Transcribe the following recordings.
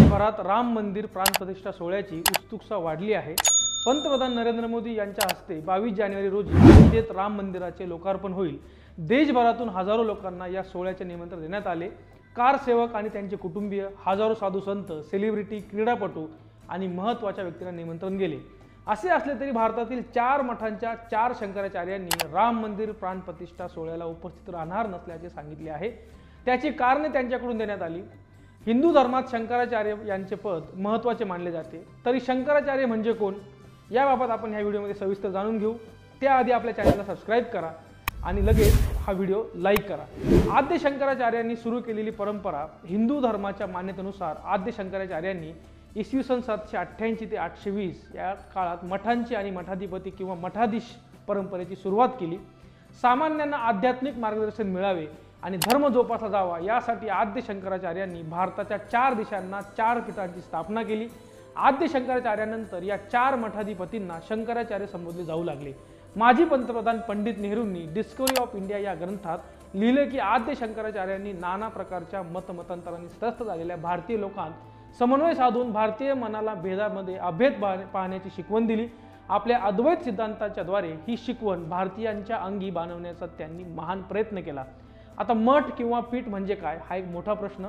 देशभरात राम मंदिर प्राणप्रतिष्ठा सोहळ्याची उत्सुकता वाढली आहे। पंतप्रधान नरेंद्र मोदी यांच्या हस्ते 22 जानेवारी रोजी अयोध्येत राम मंदिराचे लोकार्पण होईल। देशभरातून हजारो लोकांना या सोहळ्याचे निमंत्रण देण्यात आले। कारसेवक आणि त्यांचे कुटुंबीय, हजारो साधू संत, सेलिब्रिटी, क्रीडापटू आणि महत्त्वाच्या व्यक्तींना निमंत्रण गेले। असे असले तरी भारतातील 4 मठांच्या 4 शंकराचार्यांनी राम मंदिर प्राणप्रतिष्ठा सोहळ्याला उपस्थित राहणार नसल्याचे सांगितले आहे। त्याची कारणे त्यांच्याकडून देण्यात आली। हिंदू धर्मात शंकराचार्य यांचे पद महत्त्वाचे मानले जाते। तरी शंकराचार्य म्हणजे कोण याबाबत आपण ह्या व्हिडिओमध्ये सविस्तर जाणून घेऊ। त्याआधी आपल्या चॅनलला सबस्क्राइब करा आणि लगेच हा व्हिडिओ लाईक करा। आद्य शंकराचार्यांनी सुरू केलेली परंपरा हिंदू धर्माच्या मान्यतेनुसार आद्य शंकराचार्यांनी इसवी सन 788 ते 820 या काळात मठांची आणि मठाधिपती किंवा मठाधीश परंपरेची सुरुवात केली। सामान्यांना आध्यात्मिक मार्गदर्शन मिळावे आणि धर्म जोपासला जावा यासाठी आद्य शंकराचार्यांनी भारताच्या 4 दिशांना 4 पीठांची स्थापना केली। आद्य शंकराचार्यानंतर या 4 मठाधिपतींना शंकराचार्य संबोधले जाऊ लागले। माजी पंतप्रधान पंडित नेहरूंनी डिस्कवरी ऑफ इंडिया या ग्रंथात लिहिले की आद्य शंकराचार्यांनी नाना प्रकारच्या मतमतांतरांनी त्रस्त झालेल्या भारतीय लोकांत समन्वय साधून भारतीय मनाला भेदामध्ये अभेद पाहण्याची शिकवण दिली। आपल्या अद्वैत सिद्धांताच्या द्वारे ही शिकवण भारतीयांच्या अंगी बाणवण्याचा त्यांनी महान प्रयत्न केला। आता मठ किंवा पीठ म्हणजे काय हा एक मोठा प्रश्न।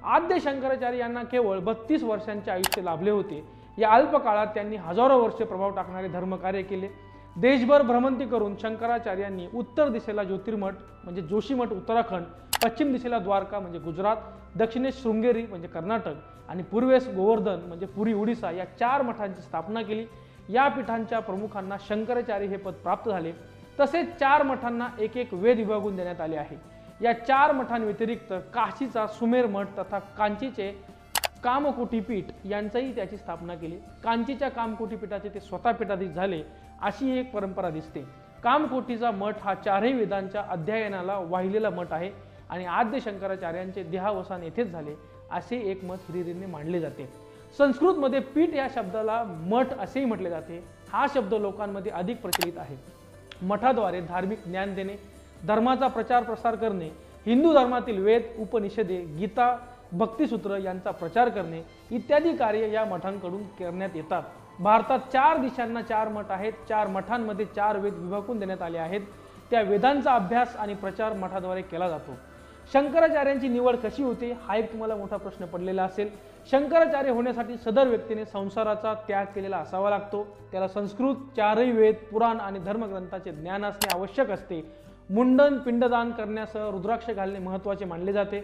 आद्य शंकराचार्य यांना केवळ 32 वर्षांचे आयुष्य लाभले होते। या अल्प काळात त्यांनी हजारो वर्षे प्रभाव टाकणारे धर्मकार्य केले। देशभर भ्रमंती करून शंकराचार्यांनी उत्तर दिशेला ज्योतिर्मठ म्हणजे जोशीमठ उत्तराखंड, पश्चिम दिशेला द्वारका म्हणजे गुजरात, दक्षिणेस शृंगेरी म्हणजे कर्नाटक आणि पूर्वेस गोवर्धन म्हणजे पुरी ओडिसा या 4 मठांची स्थापना केली। या पीठांच्या प्रमुखांना शंकराचार्य हे पद प्राप्त झाले। तसेच 4 मठांना एक एक वेद विभागून देण्यात आले आहे। या 4 मठांव्यतिरिक्त काशीचा सुमेर मठ तथा कांचीचे कामकोटी पीठ यांचाही त्याची स्थापना केली। कांचीच्या कामकोटी पीठाचे ते स्वतः पीठाधीश झाले अशी एक परंपरा दिसते। कामकोटीचा मठ हा 4ही वेदांच्या अध्ययनाला वाहिलेला मठ आहे आणि आद्य शंकराचार्यांचे देहावसान येथेच झाले असे एक मत हिरिरीने मांडले जाते। संस्कृतमध्ये पीठ या शब्दाला मठ असेही म्हटले जाते। हा शब्द लोकांमध्ये अधिक प्रचलित आहे। मठाद्वारे धार्मिक ज्ञान देणे, धर्माचा प्रचार प्रसार करणे, हिंदू धर्मातील वेद, उपनिषदे, गीता, भक्तिसूत्र यांचा प्रचार करणे इत्यादी कार्य या मठांकडून करण्यात येतात। भारतात 4 दिशांना 4 मठ आहेत। 4 मठांमध्ये 4 वेद विभागून देण्यात आले आहेत। त्या वेदांचा अभ्यास आणि प्रचार मठाद्वारे केला जातो। शंकराचार्यांची निवड कशी होते हा एक तुम्हाला मोठा प्रश्न पडलेला असेल। शंकराचार्य होण्यासाठी सदर व्यक्तीने संसाराचा त्याग केलेला असावा लागतो। त्याला संस्कृत, 4ही वेद, पुराण आणि धर्मग्रंथाचे ज्ञान असणे आवश्यक असते। मुंडन, पिंडदान करण्यासह रुद्राक्ष घालणे महत्त्वाचे मानले जाते।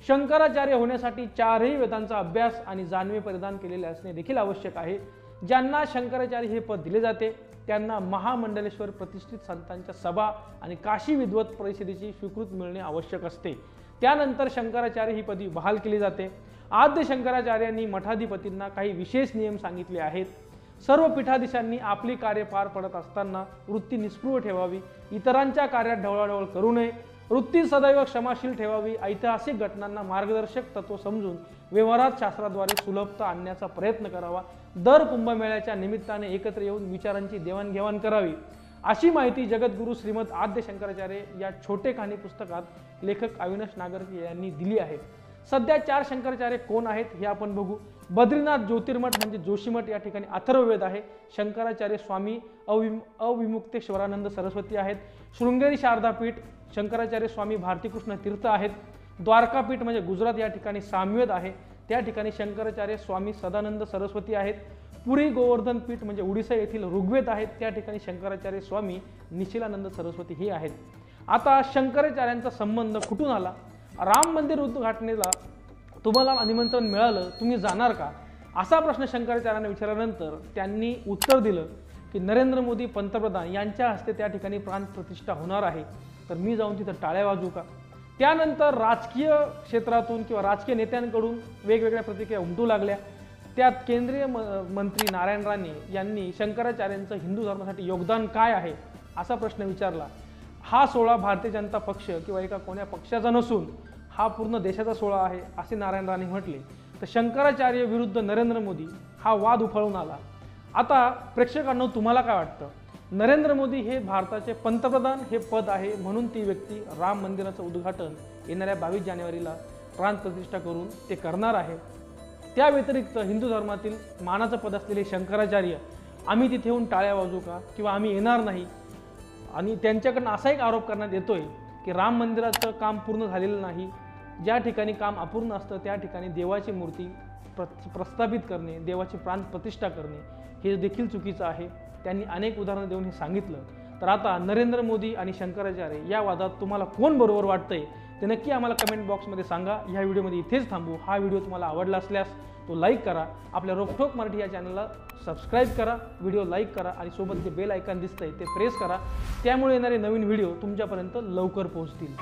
शंकराचार्य होण्यासाठी 4ही वेदांचा अभ्यास आणि जानवे परिधान केलेले असणे देखील आवश्यक आहे। ज्यांना शंकराचार्य हे पद दिले जाते त्यांना महामंडलेश्वर प्रतिष्ठित संतांच्या सभा आणि काशी विद्वत परिषदेची स्वीकृती मिळणे आवश्यक असते। त्यानंतर शंकराचार्य ही पदवी बहाल केली जाते। आद्य शंकराचार्यांनी मठाधिपतींना काही विशेष नियम सांगितले आहेत। सर्व पीठाधीशांनी आपली कार्य पार पडत असताना वृत्ती निस्पृह ठेवावी, इतरांच्या कार्यात ढवळाढवळ करू नये, वृत्ती सदैव क्षमाशील ठेवावी, ऐतिहासिक घटनांना मार्गदर्शक तत्व समजून व्यवहारात शास्त्राद्वारे सुलभता आणण्याचा प्रयत्न करावा, दर कुंभमेळ्याच्या निमित्ताने एकत्र येऊन विचारांची देवाणघेवाण करावी अशी माहिती जगद्गुरू श्रीमद आद्य शंकराचार्य या छोटे कहाणी पुस्तकात लेखक अविनाश नागरकर यांनी दिली आहे। सध्या 4 शंकराचार्य कोण आहेत हे आपण बघू। बद्रीनाथ ज्योतिर्मठ म्हणजे जोशीमठ या ठिकाणी अथर्ववेद आहे। शंकराचार्य स्वामी अविमुक्तेश्वरानंद सरस्वती आहेत। शृंगेरी शारदापीठ शंकराचार्य स्वामी भारतीकृष्ण तीर्थ आहेत। द्वारकापीठ म्हणजे गुजरात या ठिकाणी सामवेद आहे, त्या ठिकाणी शंकराचार्य स्वामी सदानंद सरस्वती आहेत। पुरी गोवर्धन पीठ म्हणजे ओडिसा येथील ऋग्वेद आहेत, त्या ठिकाणी शंकराचार्य स्वामी निशिलानंद सरस्वती हे आहेत। आता शंकराचार्यांचा संबंध कुठून आला? राम मंदिर उद्घाटनेला तुम्हाला निमंत्रण मिळालं, तुम्ही जाणार का असा प्रश्न शंकराचार्यांना विचारल्यानंतर त्यांनी उत्तर दिलं की नरेंद्र मोदी पंतप्रधान यांच्या हस्ते त्या ठिकाणी प्राणप्रतिष्ठा होणार आहे, तर मी जाऊन तिथं टाळ्या वाजवू का? त्यानंतर राजकीय क्षेत्रातून किंवा राजकीय नेत्यांकडून वेगवेगळ्या प्रतिक्रिया उमटू लागल्या। त्यात केंद्रीय मंत्री नारायण राणे यांनी शंकराचार्यांचं हिंदू धर्मासाठी योगदान काय आहे असा प्रश्न विचारला। हा सोहळा भारतीय जनता पक्ष किंवा एका कोण्या पक्षाचा नसून हा पूर्ण देशाचा सोहळा आहे असे नारायण राणे म्हटले। तर शंकराचार्य विरुद्ध नरेंद्र मोदी हा वाद उफाळून आला। आता प्रेक्षकांनो तुम्हाला काय वाटतं? नरेंद्र मोदी हे भारताचे पंतप्रधान हे पद आहे म्हणून ती व्यक्ती राम मंदिराचं उद्घाटन येणाऱ्या 22 जानेवारीला प्राणप्रतिष्ठा करून ते करणार आहे। त्या व्यतिरिक्त हिंदू धर्मातील मानाचं पद असलेले शंकराचार्य आम्ही तिथे येऊन टाळ्या वाजू का किंवा आम्ही येणार नाही। आणि त्यांच्याकडून असा एक आरोप करण्यात येतोय की राम मंदिराचं काम पूर्ण झालेलं नाही, ज्या ठिकाणी काम अपूर्ण असतं त्या ठिकाणी देवाची मूर्ती प्रस्थापित करणे, देवाची प्राण प्रतिष्ठा करणे हे देखील चुकीचं आहे। त्यांनी अनेक उदाहरणं देऊन हे सांगितलं। तर आता नरेंद्र मोदी आणि शंकराचार्य या वादात तुम्हाला कोण बरोबर वाटतंय ते नक्की आम्हाला कमेंट बॉक्समध्ये सांगा। ह्या व्हिडिओमध्ये इथेच थांबू। हा व्हिडिओ तुम्हाला आवडला असल्यास तो लाईक करा, आपल्या रोकठोक मराठी या चॅनलला सबस्क्राईब करा, व्हिडिओ लाईक करा आणि सोबत जे बेल आयकॉन दिसतंय ते प्रेस करा, त्यामुळे येणारे नवीन व्हिडिओ तुमच्यापर्यंत लवकर पोहोचतील।